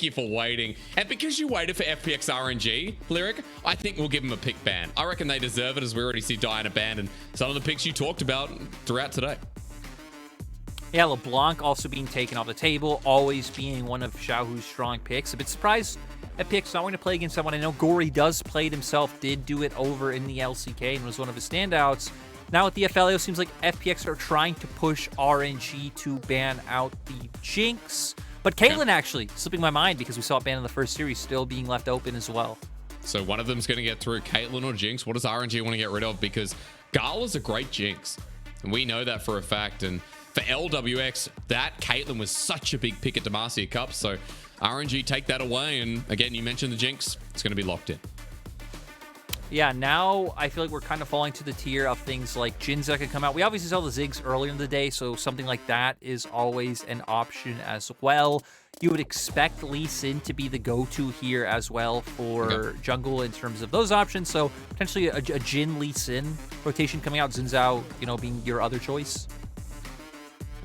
you for waiting. And because you waited for FPX RNG, Lyric, I think we'll give him a pick ban. I reckon they deserve it, as we already see Diana ban and some of the picks you talked about throughout today. Yeah, LeBlanc also being taken off the table, always being one of Xiaohu's strong picks. A bit surprised FPX not wanting to play against someone. I know Gory does play it himself, did do it over in the LCK and was one of his standouts. Now with the FLAO, it seems like FPX are trying to push RNG to ban out the Jinx. But Caitlyn actually slipping my mind because we saw it banned in the first series, still being left open as well. So one of them's going to get through, Caitlyn or Jinx. What does RNG want to get rid of? Because Gala's a great Jinx, and we know that for a fact. And for LWX, that Caitlyn was such a big pick at Demacia Cup. So RNG take that away. And again, you mentioned the Jinx. It's going to be locked in. Yeah, now I feel like we're kind of falling to the tier of things like Jins that could come out. We obviously saw the Ziggs earlier in the day, so something like that is always an option as well. You would expect Lee Sin to be the go-to here as well for jungle in terms of those options. So potentially a Jin Lee Sin rotation coming out, Xin Zhao, you know, being your other choice.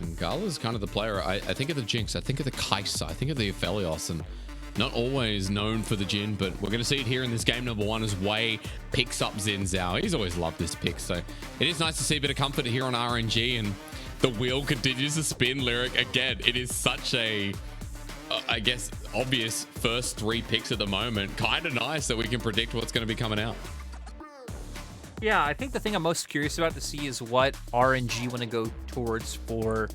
And Gala's kind of the player. I think of the Jinx, I think of the Kai'Sa, I think of the Aphelios, and not always known for the Jin, but we're going to see it here in this game number 1 as Wei picks up Xin Zhao. He's always loved this pick, so it is nice to see a bit of comfort here on RNG, and the wheel continues to spin, Lyric. Again, it is such a, I guess, obvious first 3 picks at the moment. Kind of nice that we can predict what's going to be coming out. Yeah, I think the thing I'm most curious about to see is what RNG want to go towards for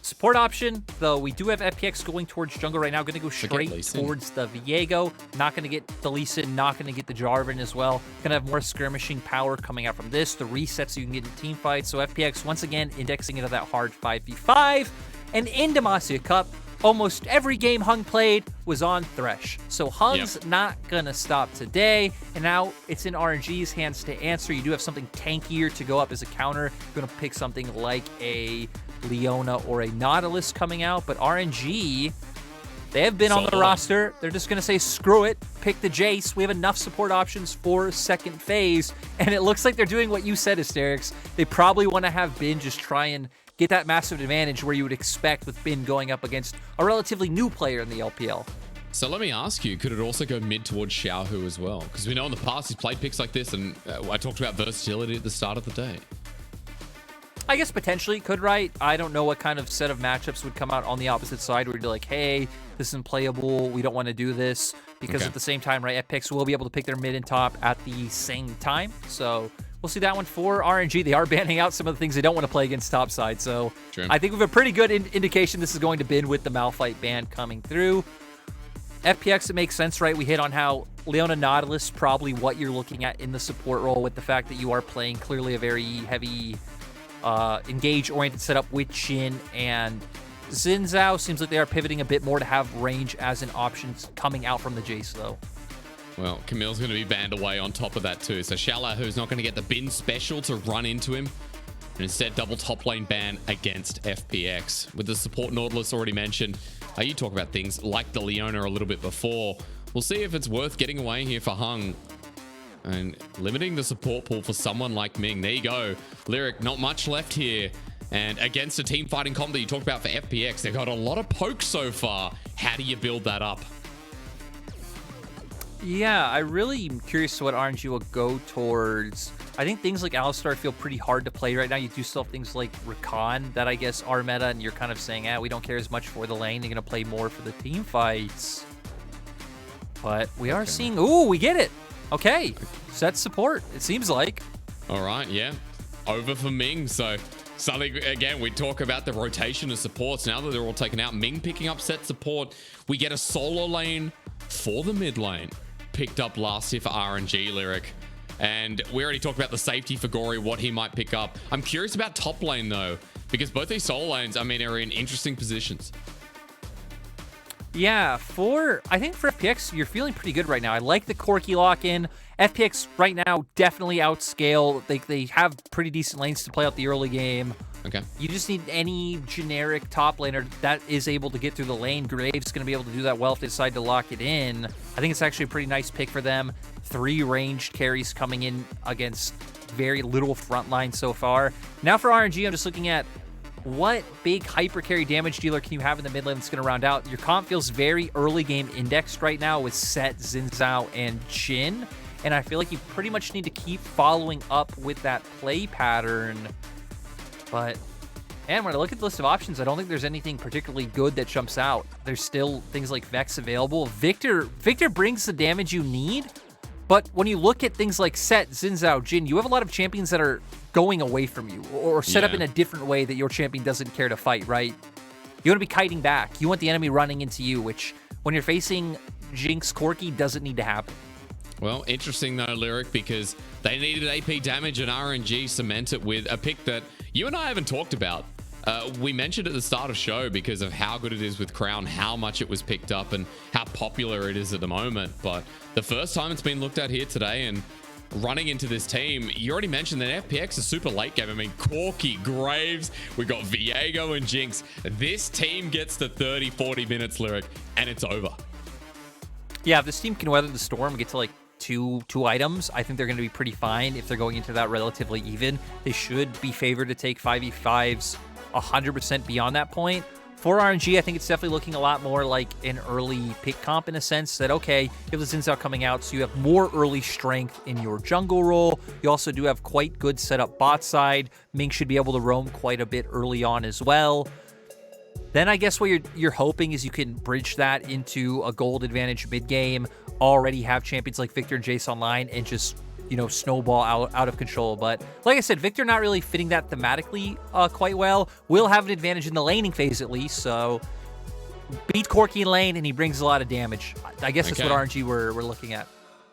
support option, though we do have FPX going towards jungle right now. Going to go straight towards the Viego. Not going to get the Lee Sin, not going to get the Jarvan as well. Going to have more skirmishing power coming out from this. The resets so you can get into team fights. So FPX, once again, indexing into that hard 5v5. And in Demacia Cup, almost every game Hung played was on Thresh. So Hung's not going to stop today. And now it's in RNG's hands to answer. You do have something tankier to go up as a counter. You're going to pick something like a Leona or a Nautilus coming out, but RNG, they have been on the roster. They're just going to say, screw it, pick the Jace. We have enough support options for second phase, and it looks like they're doing what you said, Asterix. They probably want to have Bin just try and get that massive advantage where you would expect with Bin going up against a relatively new player in the LPL. So let me ask you, could it also go mid towards Xiaohu as well? Because we know in the past he's played picks like this, and I talked about versatility at the start of the day. I guess potentially could, right? I don't know what kind of set of matchups would come out on the opposite side where you're like, hey, this isn't playable. We don't want to do this. Because at the same time, right, FPX will be able to pick their mid and top at the same time. So we'll see that one for RNG. They are banning out some of the things they don't want to play against top side. So I think we have a pretty good indication this is going to bin with the Malphite ban coming through. FPX, it makes sense, right? We hit on how Leona Nautilus probably what you're looking at in the support role with the fact that you are playing clearly a very heavy engage-oriented setup with Jhin, and Xin Zhao seems like they are pivoting a bit more to have range as an option coming out from the Jace, though. Well, Camille's going to be banned away on top of that too, so Xiaohu's not going to get the bin special to run into him, and instead double top lane ban against FPX. With the support Nautilus already mentioned, you talk about things like the Leona a little bit before. We'll see if it's worth getting away here for Hung and limiting the support pool for someone like Ming. There you go. Lyric, not much left here. And against a team fighting comp that you talked about for FPX, they've got a lot of pokes so far. How do you build that up? Yeah, I really am curious to what RNG will go towards. I think things like Alistar feel pretty hard to play right now. You do still have things like Rakan that I guess are meta, and you're kind of saying, we don't care as much for the lane. They're going to play more for the team fights. But we are seeing... Ooh, we get it! Okay, set support, it seems like. All right, yeah. Over for Ming, so something, again, we talk about the rotation of supports. Now that they're all taken out, Ming picking up set support. We get a solo lane for the mid lane. Picked up last year for RNG, Lyric. And we already talked about the safety for Gory, what he might pick up. I'm curious about top lane, though, because both these solo lanes, I mean, are in interesting positions. Yeah, I think for FPX, you're feeling pretty good right now. I like the Corki lock-in. FPX right now definitely outscale. They have pretty decent lanes to play out the early game. Okay. You just need any generic top laner that is able to get through the lane. Graves going to be able to do that well if they decide to lock it in. I think it's actually a pretty nice pick for them. 3 ranged carries coming in against very little frontline so far. Now for RNG, I'm just looking at what big hyper carry damage dealer can you have in the mid lane that's going to round out? Your comp feels very early game indexed right now with Set, Xin Zhao, and Jhin. And I feel like you pretty much need to keep following up with that play pattern. But, and when I look at the list of options, I don't think there's anything particularly good that jumps out. There's still things like Vex available. Victor brings the damage you need. But when you look at things like Set, Xin Zhao, Jhin, you have a lot of champions that are going away from you or set up in a different way that your champion doesn't care to fight, right? You want to be kiting back. You want the enemy running into you, which when you're facing Jinx, Corki doesn't need to happen. Well, interesting though, Lyric, because they needed AP damage and RNG cement it with a pick that you and I haven't talked about. We mentioned at the start of show because of how good it is with Crown, how much it was picked up and how popular it is at the moment. But the first time it's been looked at here today and running into this team, you already mentioned that FPX is super late game. I mean, Corki, Graves, we got Viego and Jinx. This team gets to 30, 40 minutes, Lyric, and it's over. Yeah, if this team can weather the storm, get to like two items, I think they're going to be pretty fine. If they're going into that relatively even, they should be favored to take 5v5s 100% beyond that point. For RNG, I think it's definitely looking a lot more like an early pick comp in a sense that, okay, you have the Xin Zhao coming out, so you have more early strength in your jungle role. You also do have quite good setup bot side. Ming should be able to roam quite a bit early on as well. Then I guess what you're hoping is you can bridge that into a gold advantage mid-game, already have champions like Victor and Jace online, and just, you know, snowball out of control. But like I said, Victor not really fitting that thematically quite well. Will have an advantage in the laning phase at least, so beat Corki in lane, and he brings a lot of damage. I guess that's what RNG we're looking at.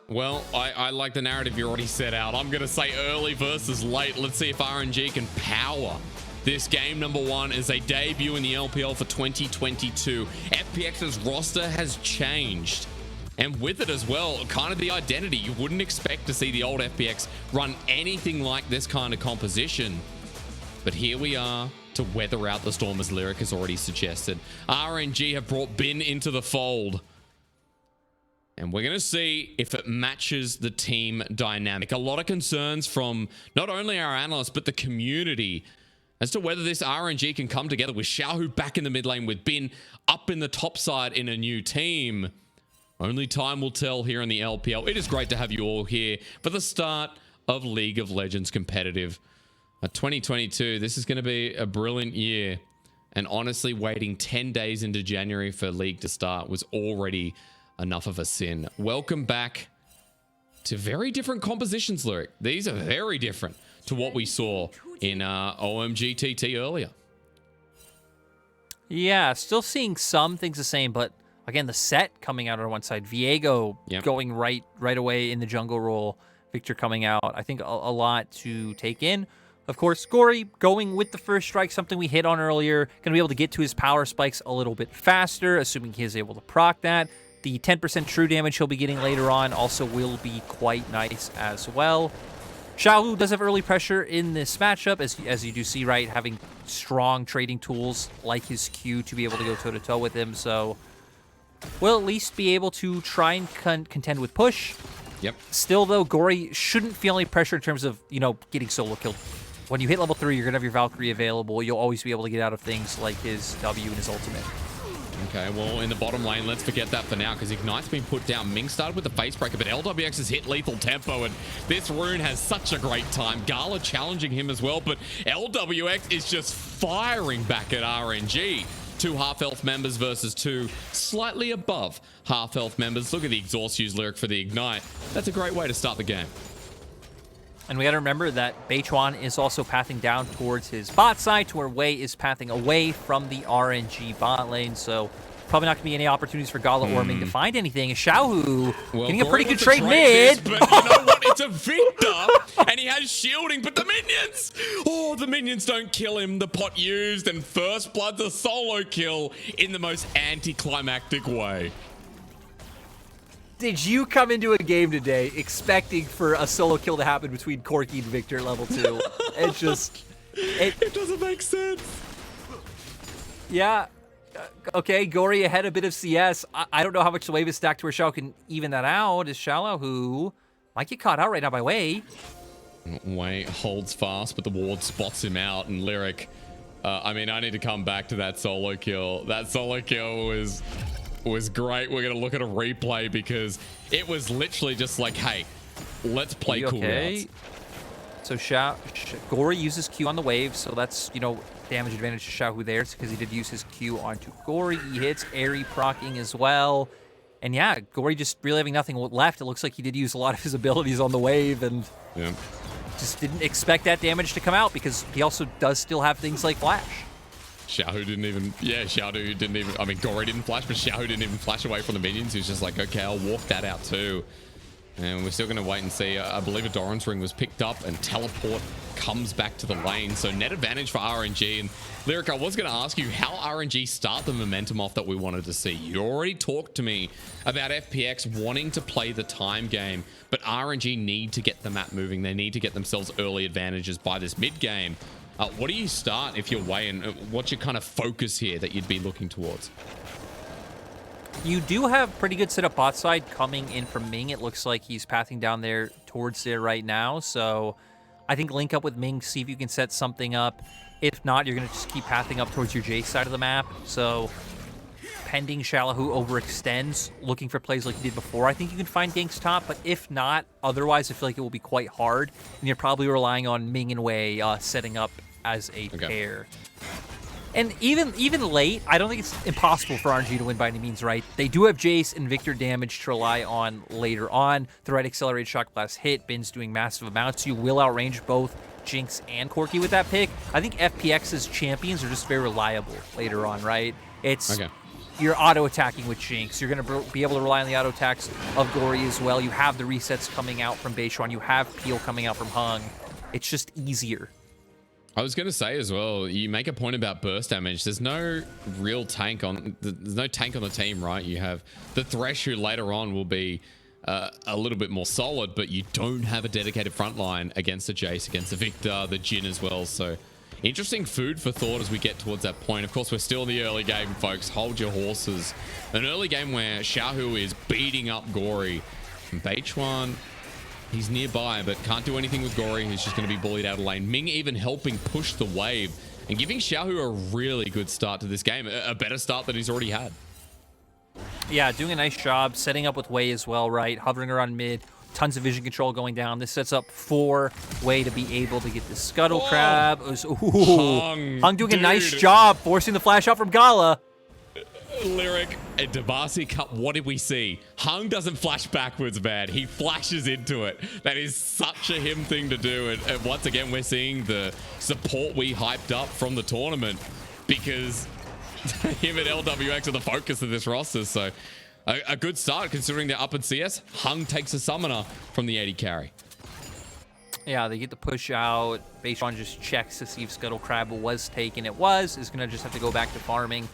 Well, I like the narrative you already set out. I'm going to say early versus late. Let's see if RNG can power this game. Number one is a debut in the LPL for 2022. FPX's roster has changed. And with it as well, kind of the identity. You wouldn't expect to see the old FPX run anything like this kind of composition. But here we are to weather out the storm, as Lyric has already suggested. RNG have brought Bin into the fold. And we're going to see if it matches the team dynamic. A lot of concerns from not only our analysts, but the community as to whether this RNG can come together with Xiaohu back in the mid lane, with Bin up in the top side in a new team. Only time will tell here in the LPL. It is great to have you all here for the start of League of Legends competitive. 2022, this is going to be a brilliant year. And honestly, waiting 10 days into January for League to start was already enough of a sin. Welcome back to very different compositions, Lyric. These are very different to what we saw in OMGTT earlier. Yeah, still seeing some things the same, but again, the set coming out on one side, Viego going right away in the jungle role, Victor coming out. I think a lot to take in. Of course, Gory going with the first strike, something we hit on earlier. Going to be able to get to his power spikes a little bit faster, assuming he is able to proc that. The 10% true damage he'll be getting later on also will be quite nice as well. Xiaohu does have early pressure in this matchup, as you do see, right? Having strong trading tools like his Q to be able to go toe-to-toe with him, so we'll at least be able to try and contend with push. Yep. Still, though, Gory shouldn't feel any pressure in terms of, you know, getting solo killed. When you hit level 3, you're going to have your Valkyrie available. You'll always be able to get out of things like his W and his ultimate. Okay, well, in the bottom lane, let's forget that for now, because Ignite's been put down. Ming started with the face breaker, but LWX has hit lethal tempo, and this rune has such a great time. Gala challenging him as well, but LWX is just firing back at RNG. 2 half-health members versus 2 slightly above half-health members. Look at the exhaust use Lyric for the Ignite. That's a great way to start the game. And we got to remember that Beichuan is also pathing down towards his bot side, to where Wei is pathing away from the RNG bot lane. So probably not going to be any opportunities for Gala or Ming to find anything. Xiaohu getting a pretty good trade mid. But you know what? It's a Victor, and he has shielding, but the minions! Oh, the minions don't kill him. The pot used, and First Blood's a solo kill in the most anticlimactic way. Did you come into a game today expecting for a solo kill to happen between Corki and Victor at level 2? It doesn't make sense. Yeah. Okay, Gory ahead a bit of CS. I don't know how much the wave is stacked to where Xiao can even that out. Is Shallow, who might get caught out right now by Wei. Wei holds fast, but the ward spots him out, and Lyric I mean, I need to come back to that solo kill. That solo kill was great. We're gonna look at a replay because it was literally just like, hey, let's play cool routes. So Gory uses Q on the wave, so that's, you know, damage advantage to Xiaohu there because he did use his Q onto Gory. He hits Airy proccing as well. And yeah, Gory just really having nothing left. It looks like he did use a lot of his abilities on the wave and just didn't expect that damage to come out because he also does still have things like Flash. Xiaohu didn't even, I mean, Gory didn't flash, but Xiaohu didn't even flash away from the minions. He was just like, okay, I'll walk that out too. And we're still going to wait and see. I believe a Doran's ring was picked up and teleport comes back to the lane. So net advantage for RNG. And Lyric, I was going to ask you how RNG start the momentum off that we wanted to see. You already talked to me about FPX wanting to play the time game, but RNG need to get the map moving. They need to get themselves early advantages by this mid game. What do you start if you're Wei, and what's your kind of focus here that you'd be looking towards? You do have pretty good setup bot side coming in from Ming. It looks like he's pathing down there towards there right now. So I think link up with Ming, see if you can set something up. If not, you're going to just keep pathing up towards your Jace side of the map. So pending Xiaohu overextends, looking for plays like you did before, I think you can find ganks top. But if not, otherwise, I feel like it will be quite hard. And you're probably relying on Ming and Wei setting up as a pair. And even late, I don't think it's impossible for RNG to win by any means, right? They do have Jace and Victor damage to rely on later on. The right accelerated shock blast hit, Bin's doing massive amounts. You will outrange both Jinx and Corki with that pick. I think FPX's champions are just very reliable later on, right? It's you're auto-attacking with Jinx. You're going to be able to rely on the auto-attacks of Gory as well. You have the resets coming out from Beishuan. You have Peel coming out from Hung. It's just easier. I was going to say as well, you make a point about burst damage. There's no real tank on the team, right? You have the Thresh, who later on will be a little bit more solid, but you don't have a dedicated front line against the Jace, against the Victor, the Jhin as well. So interesting food for thought as we get towards that point. Of course, we're still in the early game, folks. Hold your horses. An early game where Xiaohu is beating up Gory. And Beichuan, he's nearby, but can't do anything with Gory. He's just going to be bullied out of lane. Ming even helping push the wave and giving Xiaohu a really good start to this game. A better start than he's already had. Yeah, doing a nice job setting up with Wei as well, right? Hovering around mid. Tons of vision control going down. This sets up for Wei to be able to get the Scuttle Crab. Hung doing a nice job forcing the flash out from Gala. Lyric, a Debasi Cup, what did we see? Hung doesn't flash backwards, man. He flashes into it. That is such a him thing to do. And once again, we're seeing the support we hyped up from the tournament because him and LWX are the focus of this roster. So a good start considering they're up in CS. Hung takes a summoner from the 80 carry. Yeah, they get the push out. Beishuan just checks to see if Scuttle Crab was taken. It was. Is going to just have to go back to farming.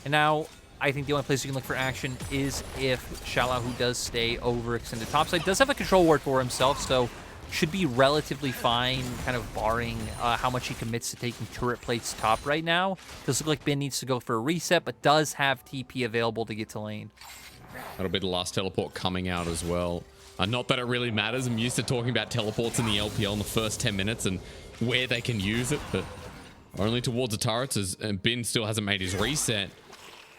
And now I think the only place you can look for action is if Xiaohu does stay overextended topside. Does have a control ward for himself, so should be relatively fine, kind of barring how much he commits to taking turret plates top right now. Does look like Bin needs to go for a reset, but does have TP available to get to lane. That'll be the last teleport coming out as well. Not that it really matters. I'm used to talking about teleports in the LPL in the first 10 minutes and where they can use it, but only towards the turrets, as Bin still hasn't made his reset.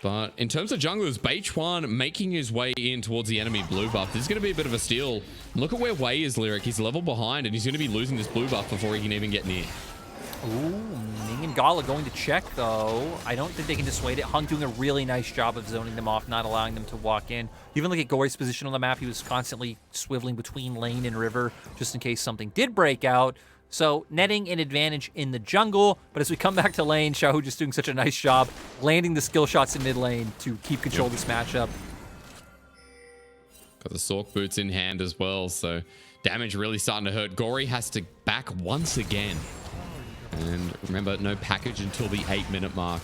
But in terms of junglers, Beichuan making his way in towards the enemy blue buff. This is going to be a bit of a steal. Look at where Wei is, Lyric. He's level behind, and he's going to be losing this blue buff before he can even get near. Ooh, Ming and Gala going to check, though. I don't think they can dissuade it. Hung doing a really nice job of zoning them off, not allowing them to walk in. Even look at Gory's position on the map. He was constantly swiveling between lane and river just in case something did break out. So netting an advantage in the jungle, but as we come back to lane, Xiaohu just doing such a nice job landing the skill shots in mid lane to keep control of this matchup. Got the Sork boots in hand as well, so damage really starting to hurt. Gory has to back once again. And remember, no package until the 8-minute mark.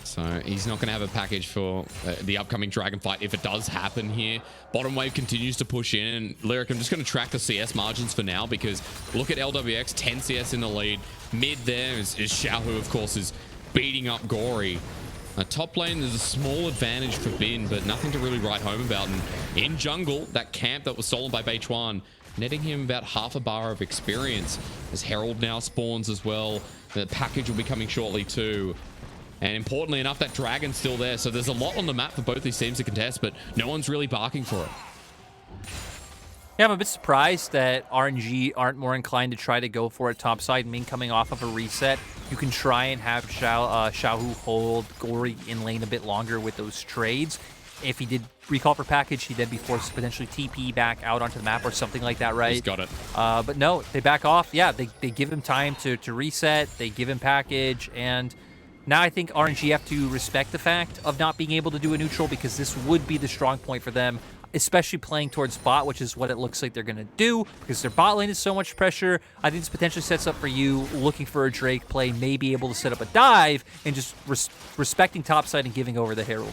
So he's not going to have a package for the upcoming Dragon fight if it does happen here. Bottom wave continues to push in. And Lyric, I'm just going to track the CS margins for now because look at LWX, 10 CS in the lead. Mid there is Xiaohu, of course, is beating up Gory. Top lane, there's a small advantage for Bin, but nothing to really write home about. And in jungle, that camp that was stolen by Beichuan, netting him about half a bar of experience, as Herald now spawns as well. The package will be coming shortly too. And importantly enough, that dragon's still there. So there's a lot on the map for both these teams to contest, but no one's really barking for it. Yeah, I'm a bit surprised that RNG aren't more inclined to try to go for it topside. Ming coming off of a reset. You can try and have Xiaohu hold Gory in lane a bit longer with those trades. If he did recall for package, he'd then be forced to potentially TP back out onto the map or something like that, right? He's got it. But no, they back off. Yeah, they give him time to reset. They give him package. And now I think RNG have to respect the fact of not being able to do a neutral, because this would be the strong point for them, especially playing towards bot, which is what it looks like they're going to do, because their bot lane is so much pressure. I think this potentially sets up for you looking for a Drake play, maybe able to set up a dive, and just respecting topside and giving over the Herald.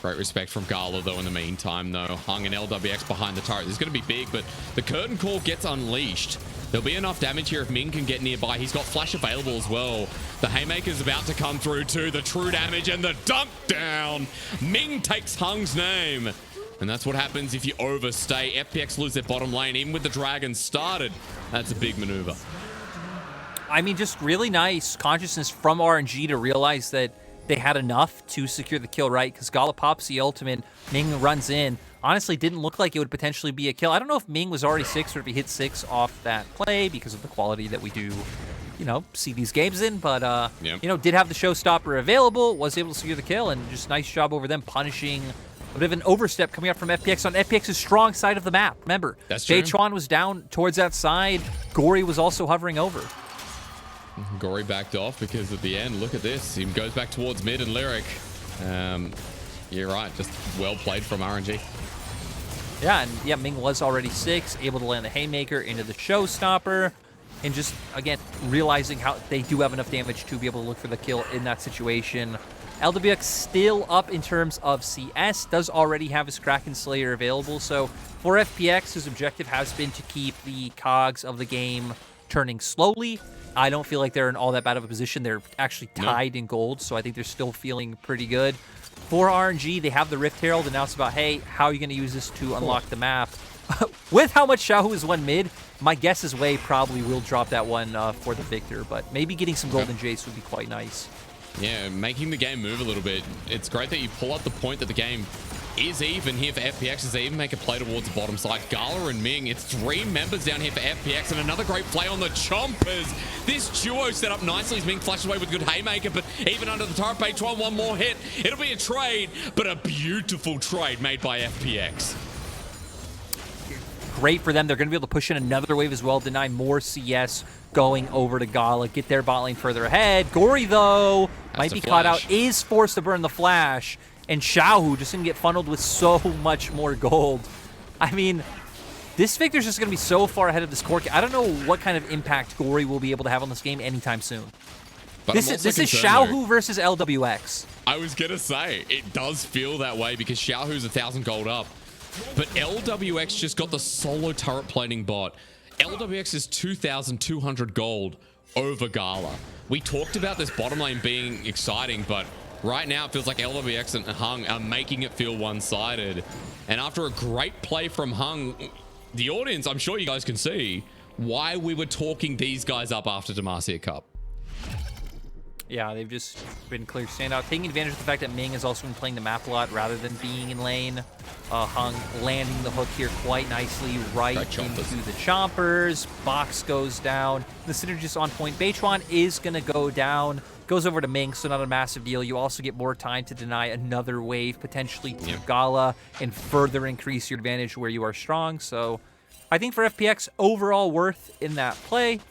Great respect from Gala, though, in the meantime, though. Hung and LWX behind the turret. This is going to be big, but the curtain call gets unleashed. There'll be enough damage here if Ming can get nearby. He's got flash available as well. The Haymaker's about to come through too. The true damage and the dunk down. Ming takes Hung's name. And that's what happens if you overstay. FPX lose their bottom lane, even with the dragon started. That's a big maneuver. I mean, just really nice consciousness from RNG to realize that they had enough to secure the kill, right? Because Gala pops the ultimate, Ming runs in. Honestly, didn't look like it would potentially be a kill. I don't know if Ming was already 6 or if he hit 6 off that play because of the quality that we do, you know, see these games in. But, you know, did have the showstopper available, was able to secure the kill, and just nice job over them punishing a bit of an overstep coming up from FPX on FPX's strong side of the map. Remember, Baytron was down towards that side. Gory was also hovering over. Gory backed off because at the end, look at this. He goes back towards mid and Lyric. You're right, just well played from RNG. Yeah, and yeah, Ming was already 6, able to land the Haymaker into the showstopper. And just, again, realizing how they do have enough damage to be able to look for the kill in that situation. LWX still up in terms of CS, does already have his Kraken Slayer available. So for FPX, his objective has been to keep the cogs of the game turning slowly. I don't feel like they're in all that bad of a position. They're actually tied in gold, so I think they're still feeling pretty good. For RNG, they have the Rift Herald, and now it's about, hey, how are you going to use this to unlock the map? With how much Xiaohu is one mid, my guess is Wei probably will drop that one for the victor, but maybe getting some golden Jace would be quite nice. Yeah, making the game move a little bit. It's great that you pull up the point that the game is even here for FPX as they even make a play towards the bottom side. Gala and Ming, it's 3 members down here for FPX, and another great play on the Chompers. This duo set up nicely as Ming flashes away with a good Haymaker, but even under the turret, Baytron, one more hit. It'll be a trade, but a beautiful trade made by FPX. Great for them. They're going to be able to push in another wave as well, deny more CS going over to Gala, get their bot lane further ahead. Gory, though, might be caught out, is forced to burn the flash. And Xiaohu just didn't get funneled with so much more gold. I mean, this victor's just going to be so far ahead of this Corki. I don't know what kind of impact Gory will be able to have on this game anytime soon. But this is Xiaohu versus LWX. I was going to say, it does feel that way because Xiaohu's 1,000 gold up. But LWX just got the solo turret plating bot. LWX is 2,200 gold over Gala. We talked about this bottom lane being exciting, but right now, it feels like LWX and Hung are making it feel one-sided. And after a great play from Hung, the audience, I'm sure you guys can see why we were talking these guys up after Demacia Cup. Yeah, they've just been clear standout, taking advantage of the fact that Ming has also been playing the map a lot rather than being in lane. Hung landing the hook here quite nicely right into the chompers. Box goes down. The synergist on point. Baytron is going to go down. Goes over to Ming, so not a massive deal. You also get more time to deny another wave, potentially to Gala, and further increase your advantage where you are strong. So I think for FPX, overall worth in that play.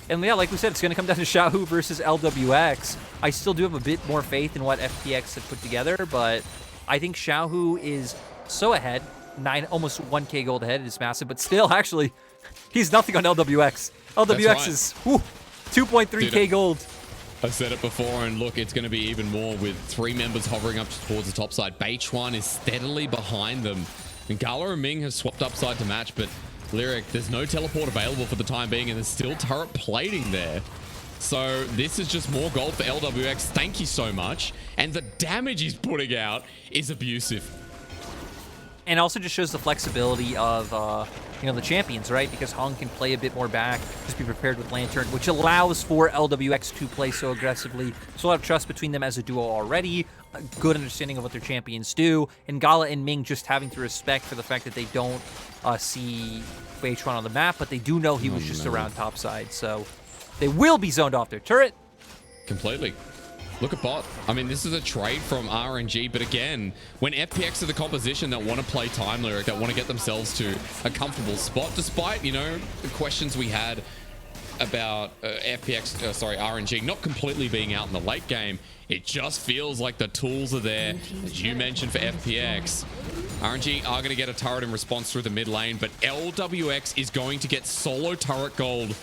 And yeah, like we said, it's going to come down to Xiaohu versus LWX. I still do have a bit more faith in what FPX have put together, but I think Xiaohu is so ahead. Almost 1k gold ahead. It is massive, but still, actually, he's nothing on LWX. LWX is 2.3k gold. I've said it before, and look, it's going to be even more with 3 members hovering up towards the top side. Baytron is steadily behind them. And Gala and Ming have swapped upside to match, but Lyric, there's no teleport available for the time being, and there's still turret plating there. So this is just more gold for LWX. Thank you so much. And the damage he's putting out is abusive. And also just shows the flexibility of the champions, right? Because Hung can play a bit more back, just be prepared with Lantern, which allows for LWX to play so aggressively. So a lot of trust between them as a duo already, a good understanding of what their champions do, and Gala and Ming just having to respect for the fact that they don't see Beitron on the map, but they do know he was just around topside, so they will be zoned off their turret. Completely. Look at bot. I mean, this is a trade from RNG, but again, when FPX are the composition that want to play Time Lyric, that want to get themselves to a comfortable spot, despite, you know, the questions we had about RNG not completely being out in the late game, it just feels like the tools are there, as you mentioned, for FPX. RNG are going to get a turret in response through the mid lane, but LWX is going to get solo turret gold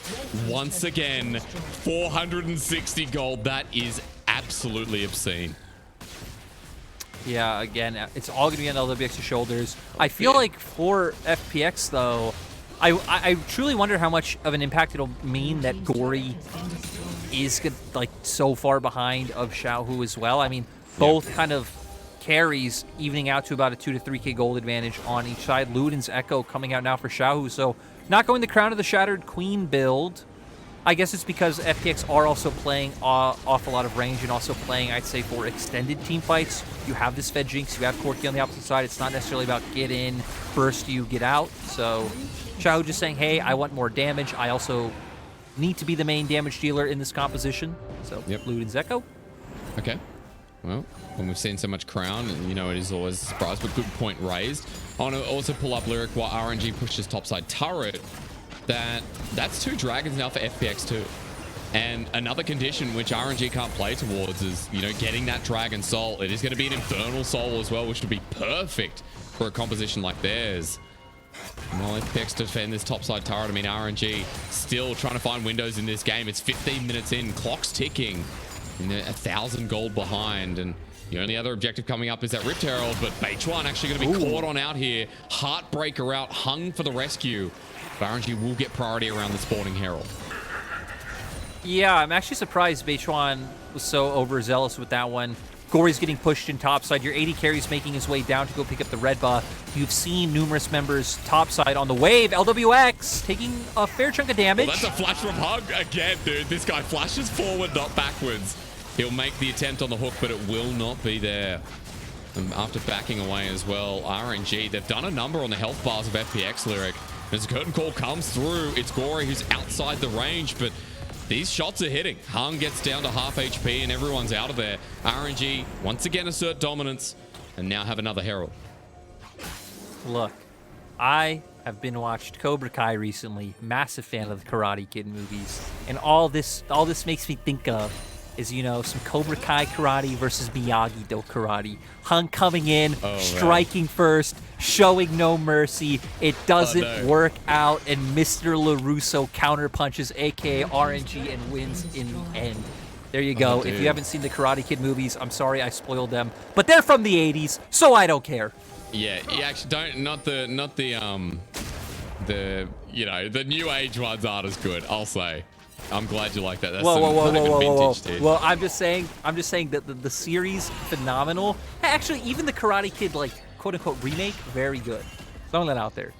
once again. 460 gold. That is absolutely obscene. Yeah, again, it's all going to be on LWX's shoulders. I feel like for FPX, though, I truly wonder how much of an impact it'll mean that Gory is like so far behind of Xiaohu as well. I mean, both kind of carries evening out to about a 2 to 3k gold advantage on each side. Luden's Echo coming out now for Xiaohu, so not going the Crown of the Shattered Queen build. I guess it's because FPX are also playing off a lot of range and also playing, I'd say, for extended team fights. You have this Fed Jinx, you have Corky on the opposite side. It's not necessarily about get in, burst you, get out. So Xiaohu just saying, hey, I want more damage. I also need to be the main damage dealer in this composition. So Luden's Echo. Okay. Well, when we've seen so much Crown, you know, it is always a surprise, but good point raised. I want to also pull up Lyric while RNG pushes topside turret. That's 2 dragons now for FPX too. And another condition which RNG can't play towards is, you know, getting that Dragon Soul. It is going to be an Infernal Soul as well, which would be perfect for a composition like theirs. While FPX defend this topside turret, I mean, RNG still trying to find windows in this game. It's 15 minutes in, clock's ticking, and they're 1,000 gold behind. And the only other objective coming up is that Rift Herald, but Beitron actually going to be caught on out here. Heartbreaker out, Hung for the rescue. But RNG will get priority around the Sporting Herald. Yeah, I'm actually surprised Beitron was so overzealous with that one. Gory's getting pushed in topside. Your 80 carry's making his way down to go pick up the red buff. You've seen numerous members topside on the wave. LWX taking a fair chunk of damage. Well, that's a flash from Hug again, dude. This guy flashes forward, not backwards. He'll make the attempt on the hook, but it will not be there. And after backing away as well, RNG, they've done a number on the health bars of FPX Lyric. As a curtain call comes through, it's Gory who's outside the range, but these shots are hitting. Hung gets down to half HP and everyone's out of there. RNG once again assert dominance and now have another Herald. Look, I have been watched Cobra Kai recently. Massive fan of the Karate Kid movies. And all this makes me think of is, you know, some Cobra Kai karate versus Miyagi-Do karate. Hung coming in, striking first, showing no mercy. It doesn't work out, and Mr. LaRusso counterpunches, aka RNG, and wins in the end. There you go. If you haven't seen the Karate Kid movies, I'm sorry I spoiled them, but they're from the 80s, so I don't care. Yeah, you actually don't. Not the you know, the new age ones aren't as good, I'll say. I'm glad you like that. That's whoa. Well, I'm just saying that the series, phenomenal. Actually, even the Karate Kid, like, quote unquote remake, very good. Throwing that out there.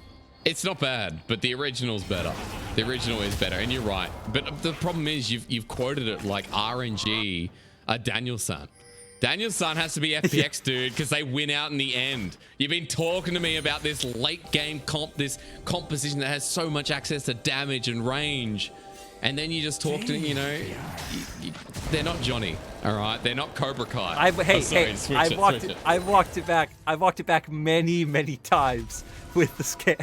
It's not bad, but the original's better. The original is better, and you're right. But the problem is you've quoted it like RNG, Daniel-san. Daniel-san has to be FPX, dude, because they win out in the end. You've been talking to me about this late game comp, this composition that has so much access to damage and range. And then you just talk to, you know, they're not Johnny, all right? They're not Cobra Kai. I've walked it back many times with the scale.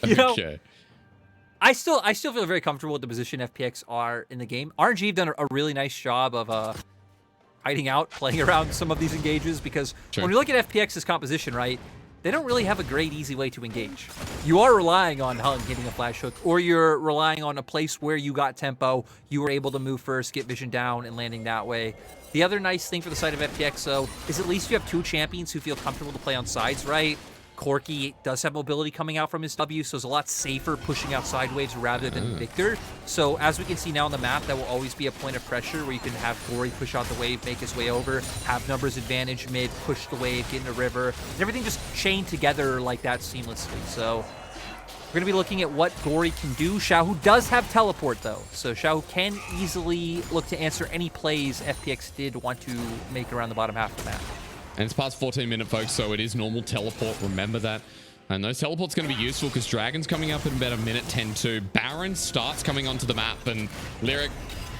You know, I still feel very comfortable with the position FPX are in the game. RNG have done a really nice job of hiding out, playing around some of these engages, because when we look at FPX's composition, right, they don't really have a great, easy way to engage. You are relying on Hung getting a flash hook, or you're relying on a place where you got tempo, you were able to move first, get vision down, and landing that way. The other nice thing for the side of FPX, though, is at least you have 2 champions who feel comfortable to play on sides, right? Corky does have mobility coming out from his W, so it's a lot safer pushing out sideways rather than Victor. So as we can see now on the map, that will always be a point of pressure where you can have Gory push out the wave, make his way over, have numbers advantage mid, push the wave, get in the river, and everything just chained together like that seamlessly. So We're going to be looking at what Gory can do. Xiaohu does have teleport, though, so Xiaohu can easily look to answer any plays FPX did want to make around the bottom half of the map. And it's past 14-minute, folks, so it is normal teleport. Remember that. And those teleports going to be useful because Dragon's coming up in about a minute 10-2. Baron starts coming onto the map, and Lyric,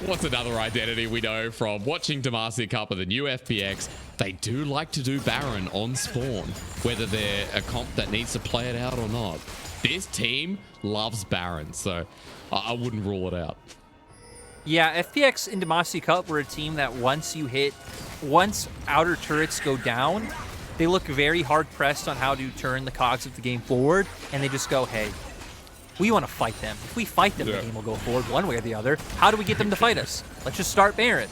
what's another identity we know from watching Demacia Cup of the new FPX? They do like to do Baron on spawn, whether they're a comp that needs to play it out or not. This team loves Baron, so I wouldn't rule it out. Yeah, FPX and Demacia Cup were a team that once outer turrets go down, they look very hard-pressed on how to turn the cogs of the game forward, and they just go, hey, we want to fight them. If we fight them, the game will go forward one way or the other. How do we get them to fight us? Let's just start Baron.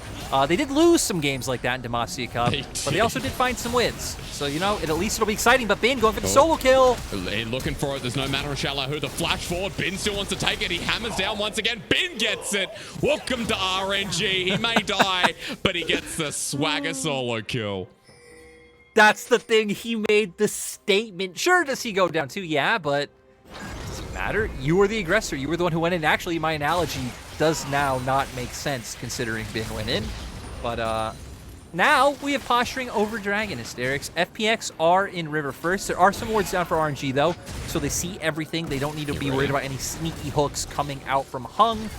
They did lose some games like that in Demacia Cup, but they also did find some wins. So, you know, at least it'll be exciting, but Bin going for the solo kill. Looking for it. There's no matter of Xiaohu. The flash forward. Bin still wants to take it. He hammers down once again. Bin gets it. Welcome to RNG. He may die, but he gets the swagger solo kill. That's the thing. He made the statement. Sure, does he go down too? Yeah, but doesn't matter. You were the aggressor. You were the one who went in. Actually, my analogy does now not make sense considering Bin went in. But now we have posturing over Dragon Hysterics. FPX are in River first. There are some wards down for RNG though, so they see everything. They don't need to be worried about any sneaky hooks coming out from Hung.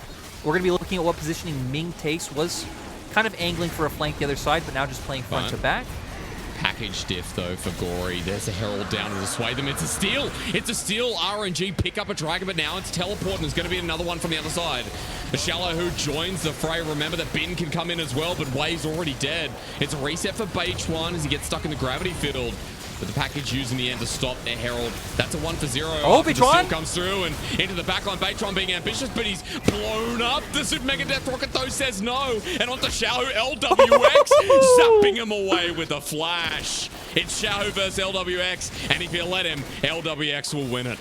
We're going to be looking at what positioning Ming takes. Was kind of angling for a flank the other side, but now just playing front to back. Package diff though for Gory. There's a Herald down to sway them. It's a steal. It's a steal. RNG pick up a Dragon, but now it's teleport, and there's going to be another one from the other side. Who joins the fray. Remember that Bin can come in as well, but Way's already dead. It's a reset for Beich1 as he gets stuck in the gravity field. But the package used in the end to stop their Herald. That's a 1-for-0. Oh, Beich1 comes through and into the backline. Beich1 being ambitious, but he's blown up. The Super Mega Death Rocket, though, says no. And onto Xiaohu, LWX, zapping him away with a flash. It's Xiaohu versus LWX, and if you let him, LWX will win it.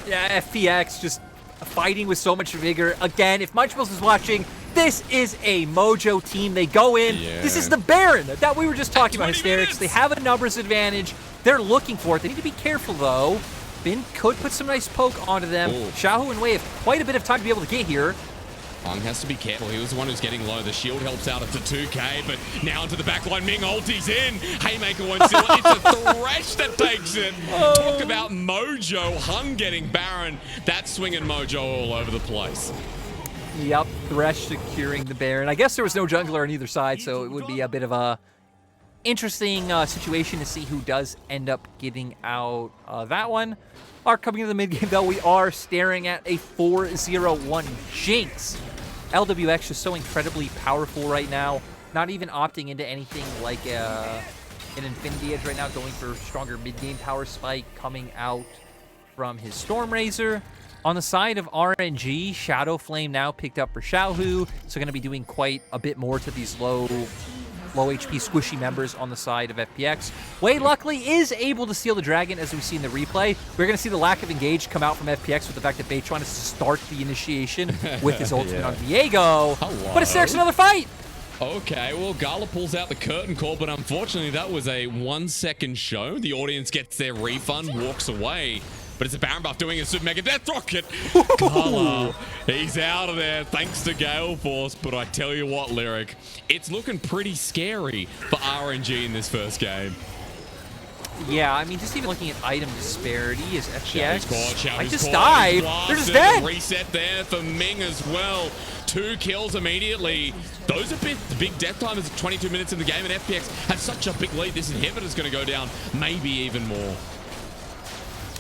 Yeah, FPX just fighting with so much vigor. Again, if Munchables is watching, this is a Mojo team. They go in. Yeah. This is the Baron that we were just talking about, Hysterics. They have a numbers advantage. They're looking for it. They need to be careful, though. Bin could put some nice poke onto them. Xiaohu and Wei have quite a bit of time to be able to get here. Hung has to be careful. He was the one who's getting low. The shield helps out at the 2K, but now into the backline. Ming ulti's in. Haymaker won't seal it. It's a Thresh that takes it. Talk about Mojo. Hung getting Baron. That's swinging Mojo all over the place. Yep, Thresh securing the Baron. I guess there was no jungler on either side, so it would be a bit of a interesting situation to see who does end up getting out that one. Are coming into the mid game though, we are staring at a 4-0-1 Jinx. LWX just so incredibly powerful right now. Not even opting into anything like an Infinity Edge right now, going for stronger mid-game power spike coming out from his Storm Razor. On the side of RNG, Shadow Flame now picked up for Xiaohu, so going to be doing quite a bit more to these low HP squishy members on the side of FPX. Wei luckily is able to steal the Dragon, as we see in the replay. We're going to see the lack of engage come out from FPX with the fact that Beich1 is to start the initiation with his ultimate on Viego. Hello. But it's another fight! Okay, well, Gala pulls out the curtain call, but unfortunately that was a 1-second show. The audience gets their refund, walks away. But it's a Baron buff doing a Super Mega Death Rocket. Gala, he's out of there thanks to Gale Force. But I tell you what, Lyric, it's looking pretty scary for RNG in this first game. Yeah, I mean, just even looking at item disparity is FPX. I just died. They're just dead. Reset there for Ming as well. 2 kills immediately. Those are big death timers at 22 minutes in the game, and FPX have such a big lead. This inhibitor's going to go down maybe even more.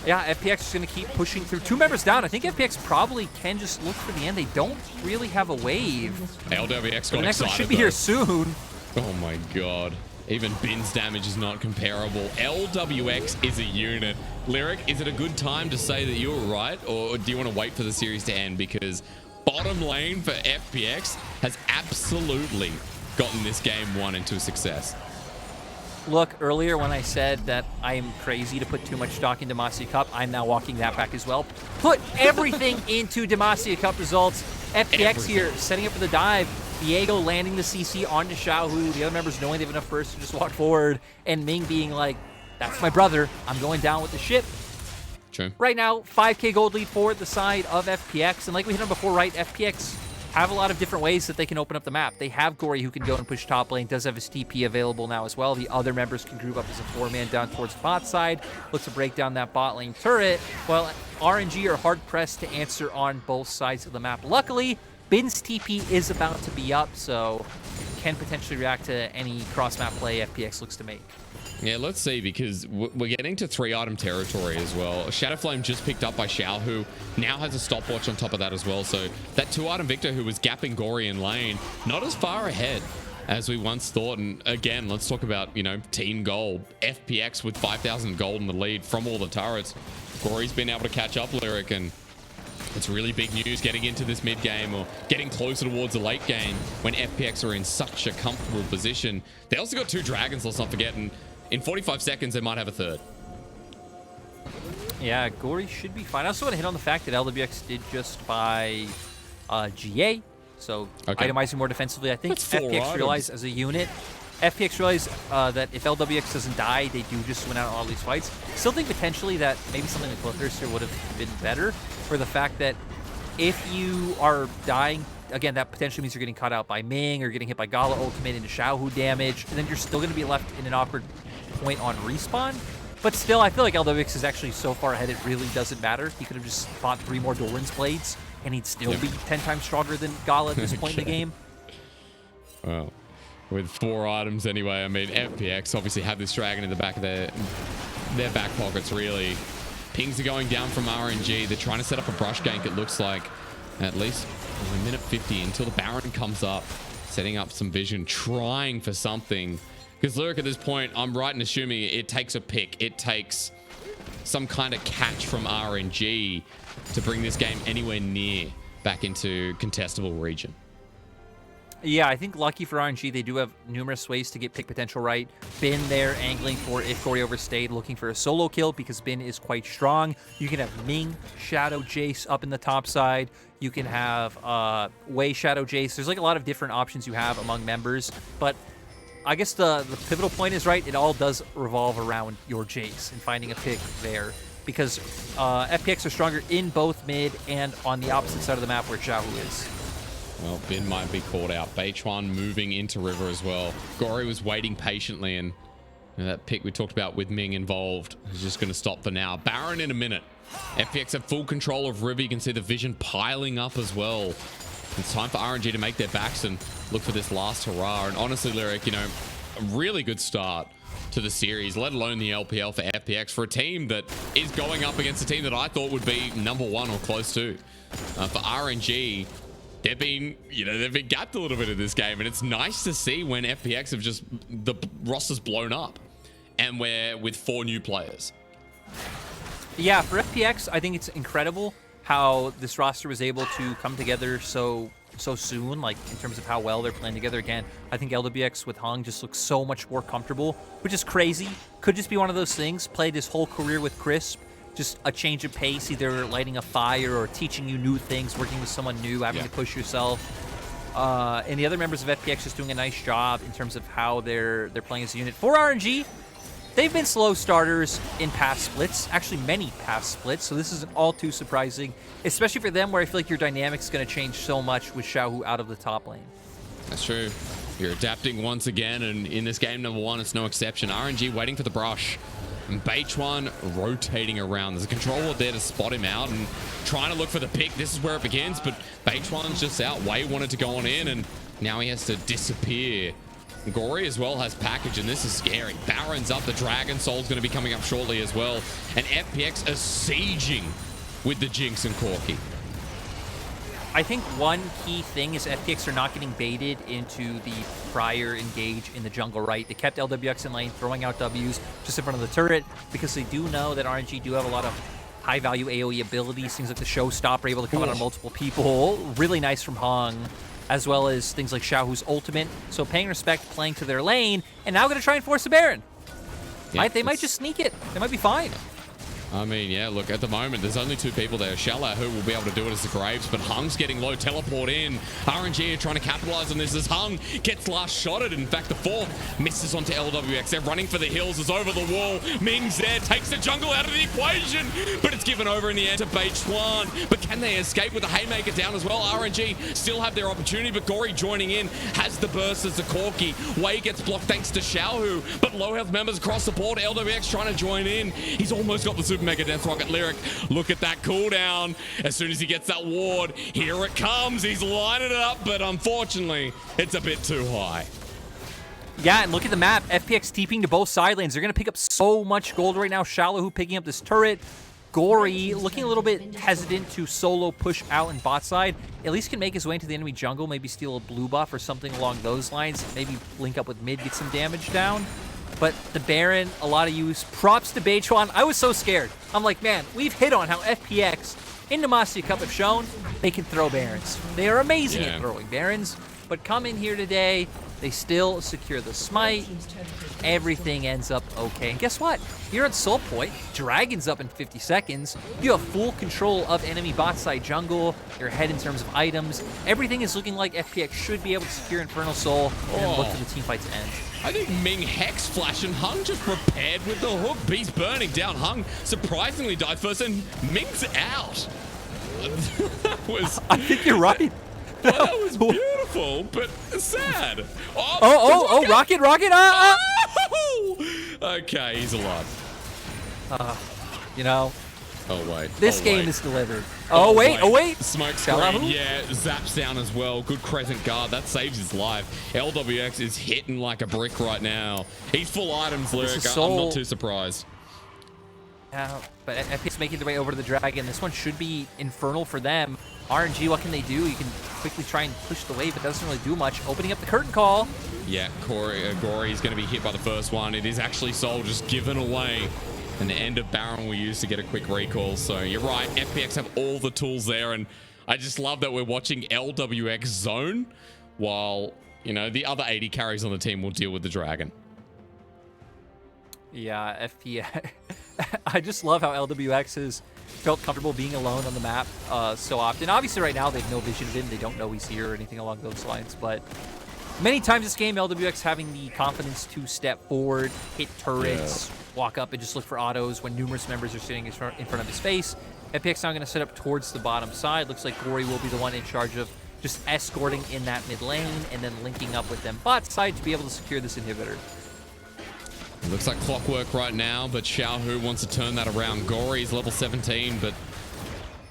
Yeah, FPX is going to keep pushing through. 2 members down. I think FPX probably can just look for the end. They don't really have a wave. LWX got the next excited, one should be here soon. Oh my god. Even Bin's damage is not comparable. LWX is a unit. Lyric, is it a good time to say that you were right, or do you want to wait for the series to end? Because bottom lane for FPX has absolutely gotten this game 1 into a success. Look, earlier when I said that I am crazy to put too much stock into Demacia Cup, I'm now walking that back as well. Put everything into Demacia Cup results. FPX here setting up for the dive. Viego landing the CC onto Xiaohu. The other members knowing they have enough burst to just walk forward. And Ming being like, that's my brother. I'm going down with the ship. True. Right now, 5k gold lead for the side of FPX. And like we hit on before, right, FPX have a lot of different ways that they can open up the map. They have Gory who can go and push top lane, does have his TP available now as well. The other members can group up as a 4-man down towards the bot side, look to break down that bot lane turret, while RNG are hard-pressed to answer on both sides of the map. Luckily, Bin's TP is about to be up, so can potentially react to any cross-map play FPX looks to make. Yeah, let's see, because we're getting to 3-item territory as well. Shadowflame just picked up by Xiao, who now has a stopwatch on top of that as well. So that 2-item Victor, who was gapping Gory in lane, not as far ahead as we once thought. And again, let's talk about, you know, team gold. FPX with 5,000 gold in the lead from all the turrets. Gory's been able to catch up, Lyric, and it's really big news getting into this mid game or getting closer towards the late game when FPX are in such a comfortable position. They also got 2 dragons, let's not forget, and in 45 seconds, they might have a 3rd. Yeah, Gory should be fine. I also want to hit on the fact that LWX did just buy GA, so itemizing more defensively. I think FPX realized as a unit, FPX realized that if LWX doesn't die, they do just win out on all these fights. Still think potentially that maybe something like Bloodthirster would have been better for the fact that if you are dying, again, that potentially means you're getting caught out by Ming or getting hit by Gala ultimate into Xiaohu damage, and then you're still going to be left in an awkward point on respawn. But still, I feel like LWX is actually so far ahead, it really doesn't matter. He could have just fought 3 more Doran's Blades, and he'd still be 10 times stronger than Gala at this point in the game. Well, with 4 items anyway, I mean, FPX obviously have this dragon in the back of their back pockets, really. Pings are going down from RNG. They're trying to set up a brush gank, it looks like, at least a minute 50 until the Baron comes up, setting up some vision, trying for something. Because Lyric, at this point, I'm right in assuming it takes a pick. It takes some kind of catch from RNG to bring this game anywhere near back into contestable region. Yeah, I think lucky for RNG, they do have numerous ways to get pick potential right. Bin there angling for if Gory overstayed, looking for a solo kill because Bin is quite strong. You can have Ming, Shadow, Jace up in the top side. You can have Wei, Shadow, Jace. There's like a lot of different options you have among members, but I guess the pivotal point is, right, it all does revolve around your Jace and finding a pick there, because FPX are stronger in both mid and on the opposite side of the map where Xiaohu is. Well, Bin might be caught out. Beichuan moving into River as well. Gory was waiting patiently, and that pick we talked about with Ming involved is just going to stop for now. Baron in a minute. FPX have full control of River. You can see the vision piling up as well. It's time for RNG to make their backs and look for this last hurrah. And honestly, Lyric, you know, a really good start to the series, let alone the LPL for FPX, for a team that is going up against a team that I thought would be #1 or close to. For RNG, they've been gapped a little bit in this game, and it's nice to see when FPX have just, the roster's blown up, and we're with 4 new players. Yeah, for FPX, I think it's incredible how this roster was able to come together so soon, like in terms of how well they're playing together. Again, I think LWX with Hung just looks so much more comfortable, which is crazy. Could just be one of those things. Played his whole career with Crisp, just a change of pace, either lighting a fire or teaching you new things, working with someone new, having to push yourself. And the other members of FPX just doing a nice job in terms of how they're playing as a unit. For RNG, they've been slow starters in past splits, actually many past splits, so this isn't all too surprising, especially for them where I feel like your dynamic's going to change so much with Xiaohu out of the top lane. That's true. You're adapting once again, and in this game #1, it's no exception. RNG waiting for the brush, and Beichuan rotating around. There's a controller there to spot him out and trying to look for the pick. This is where it begins, but Beichuan's just out. Wei wanted to go on in, and now he has to disappear. Gory as well has package, and this is scary. Baron's up. The Dragon Soul's going to be coming up shortly as well. And FPX are sieging with the Jinx and Corki. I think one key thing is FPX are not getting baited into the prior engage in the jungle, right? They kept LWX in lane, throwing out Ws just in front of the turret, because they do know that RNG do have a lot of high-value AoE abilities, things like the Showstopper, able to come out on multiple people. Really nice from Hung, as well as things like Xiaohu's ultimate. So paying respect, playing to their lane, and now going to try and force a Baron. Yeah, they might just sneak it. They might be fine. I mean, yeah, look, at the moment, there's only 2 people there. Shala, who will be able to do it as the Graves, but Hung's getting low, teleport in. RNG are trying to capitalize on this as Hung gets last shotted. In fact, the 4th misses onto LWX. They're running for the hills, is over the wall. Ming's there, takes the jungle out of the equation, but it's given over in the end to Beichuan. But can they escape with the Haymaker down as well? RNG still have their opportunity, but Gory joining in, has the burst as the Corki. Wei gets blocked thanks to Xiaohu, but low health members across the board. LWX trying to join in. He's almost got the Super Mega Death Rocket Lyric. Look at that cooldown. As soon as he gets that ward, here it comes. He's lining it up, but unfortunately, it's a bit too high. Yeah, and look at the map. FPX TPing to both side lanes. They're going to pick up so much gold right now. Shallow picking up this turret. Gory looking a little bit hesitant to solo push out in bot side. At least can make his way into the enemy jungle, maybe steal a blue buff or something along those lines. Maybe link up with mid, get some damage down. But the Baron, a lot of use. Props to Beichuan. I was so scared. I'm like, man, we've hit on how FPX in the Demacia Cup have shown they can throw Barons. They are amazing at throwing Barons. But come in here today, they still secure the smite. Everything ends up okay. And guess what? You're at Soul Point. Dragon's up in 50 seconds. You have full control of enemy bot side jungle. You're ahead in terms of items. Everything is looking like FPX should be able to secure Infernal Soul and look for the team fight to end. I think Ming Hex Flash and Hung just prepared with the hook. Beast burning down. Hung surprisingly died first, and Ming's out. That was... I think you're right. Well, that was beautiful, but sad. Rocket! Okay, he's alive. You know, oh wait, this game is delivered. Oh wait. Smoke screen, yeah, zaps down as well. Good crescent guard, that saves his life. LWX is hitting like a brick right now. He's full items, Lyric. I'm not too surprised. Yeah, but FPX making their way over to the Dragon. This one should be infernal for them. RNG, what can they do? You can quickly try and push the wave, but doesn't really do much. Opening up the curtain call. Yeah, Gory is going to be hit by the first one. It is actually Soul just given away. And the end of Baron we use to get a quick recall. So you're right, FPX have all the tools there. And I just love that we're watching LWX zone while, you know, the other 80 carries on the team will deal with the Dragon. Yeah, FPX. I just love how LWX has felt comfortable being alone on the map so often. Obviously, right now, they have no vision of him. They don't know he's here or anything along those lines. But many times this game, LWX having the confidence to step forward, hit turrets, walk up and just look for autos when numerous members are sitting in front of his face. FPX now going to set up towards the bottom side. Looks like Gory will be the one in charge of just escorting in that mid lane and then linking up with them bot side to be able to secure this inhibitor. It looks like clockwork right now, but Xiaohu wants to turn that around. Gory's level 17, but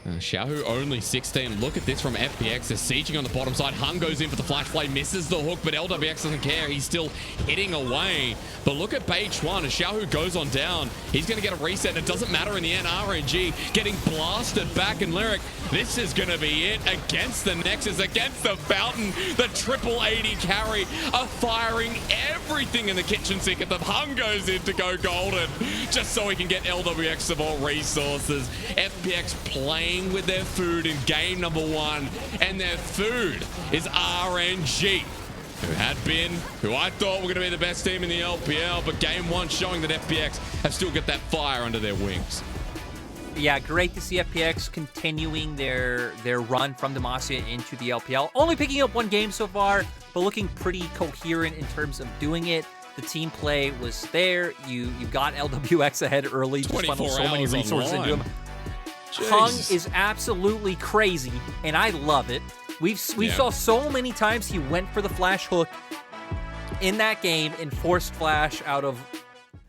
Xiaohu only 16. Look at this from FPX. They're sieging on the bottom side. Hung goes in for the flash play, misses the hook, but LWX doesn't care. He's still hitting away. But look at Beichuan as Xiaohu goes on down. He's going to get a reset. It doesn't matter in the end. RNG getting blasted back, and Lyric, this is going to be it against the Nexus, against the Fountain. The triple 80 carry are firing everything in the kitchen sink at them. Hung goes in to go golden just so he can get LWX some more resources. FPX playing with their food in game number 1, and their food is RNG, who I thought were going to be the best team in the LPL, but game 1 showing that FPX have still got that fire under their wings. Yeah, great to see FPX continuing their run from Demacia into the LPL. Only picking up 1 game so far, but looking pretty coherent in terms of doing it. The team play was there. You got LWX ahead early. Just funneled so many resources into him. Hung is absolutely crazy, and I love it. We saw so many times he went for the flash hook in that game and forced flash out of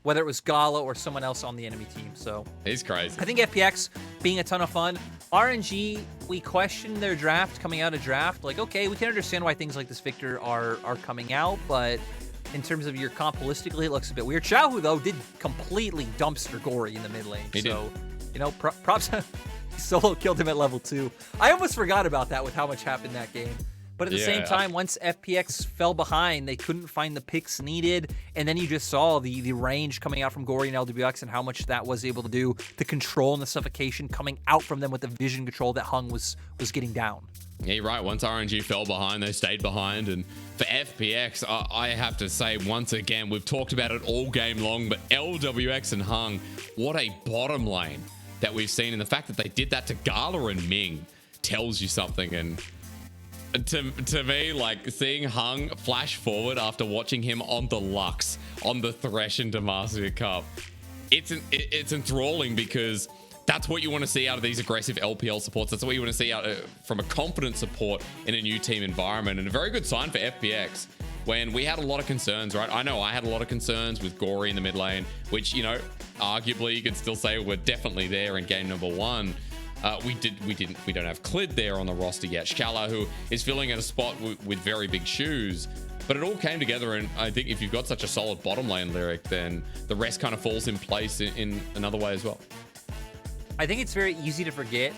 whether it was Gala or someone else on the enemy team. So he's crazy. I think FPX being a ton of fun. RNG, we questioned their draft coming out of draft. Like, okay, we can understand why things like this Victor are coming out, but in terms of your comp holistically, it looks a bit weird. Xiaohu, though, did completely dumpster Gory in the mid lane. He did. You know, props. Solo killed him at level 2. I almost forgot about that with how much happened that game. But at the same time, once FPX fell behind, they couldn't find the picks needed. And then you just saw the range coming out from Gory and LWX and how much that was able to do, the control and the suffocation coming out from them with the vision control that Hung was getting down. Yeah, you're right. Once RNG fell behind, they stayed behind. And for FPX, I have to say, once again, we've talked about it all game long, but LWX and Hung, what a bottom lane that we've seen. And the fact that they did that to Gala and Ming tells you something. And to me, like, seeing Hung flash forward after watching him on the Lux, on the Thresh and Demacia Cup, it's enthralling, because that's what you want to see out of these aggressive LPL supports. That's what you want to see out from a confident support in a new team environment. And a very good sign for FPX when we had a lot of concerns, right? I know I had a lot of concerns with Gory in the mid lane, which, you know, arguably you could still say we're definitely there in game number 1. We don't have Clid there on the roster yet. Shala, who is filling in a spot with very big shoes. But it all came together, and I think if you've got such a solid bottom lane lyric, then the rest kind of falls in place in another way as well. I think it's very easy to forget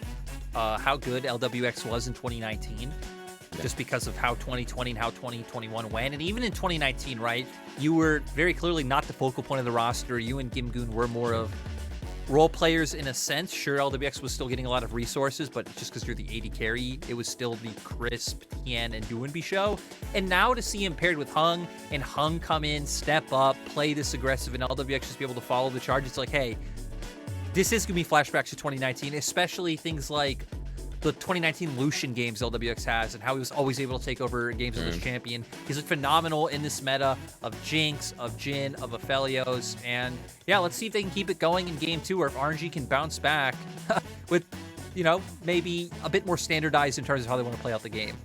how good LWX was in 2019, just because of how 2020 and how 2021 went. And even in 2019, right, you were very clearly not the focal point of the roster. You and Gimgoon were more of role players in a sense. Sure, LWX was still getting a lot of resources, but just because you're the AD carry, it was still the Crisp, Tien, and Doinby show. And now to see him paired with Hung, and Hung come in, step up, play this aggressive, and LWX just be able to follow the charge, it's like, hey, this is going to be flashbacks to 2019, especially things like the 2019 Lucian games LWX has and how he was always able to take over games as champion. He's phenomenal in this meta of Jinx, of Jhin, of Aphelios. And yeah, let's see if they can keep it going in game 2, or if RNG can bounce back with, you know, maybe a bit more standardized in terms of how they want to play out the game.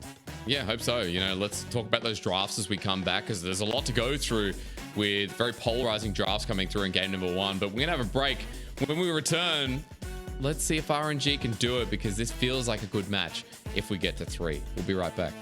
Yeah, I hope so. You know, let's talk about those drafts as we come back, because there's a lot to go through with very polarizing drafts coming through in game number 1. But we're going to have a break. When we return, let's see if RNG can do it, because this feels like a good match if we get to 3. We'll be right back.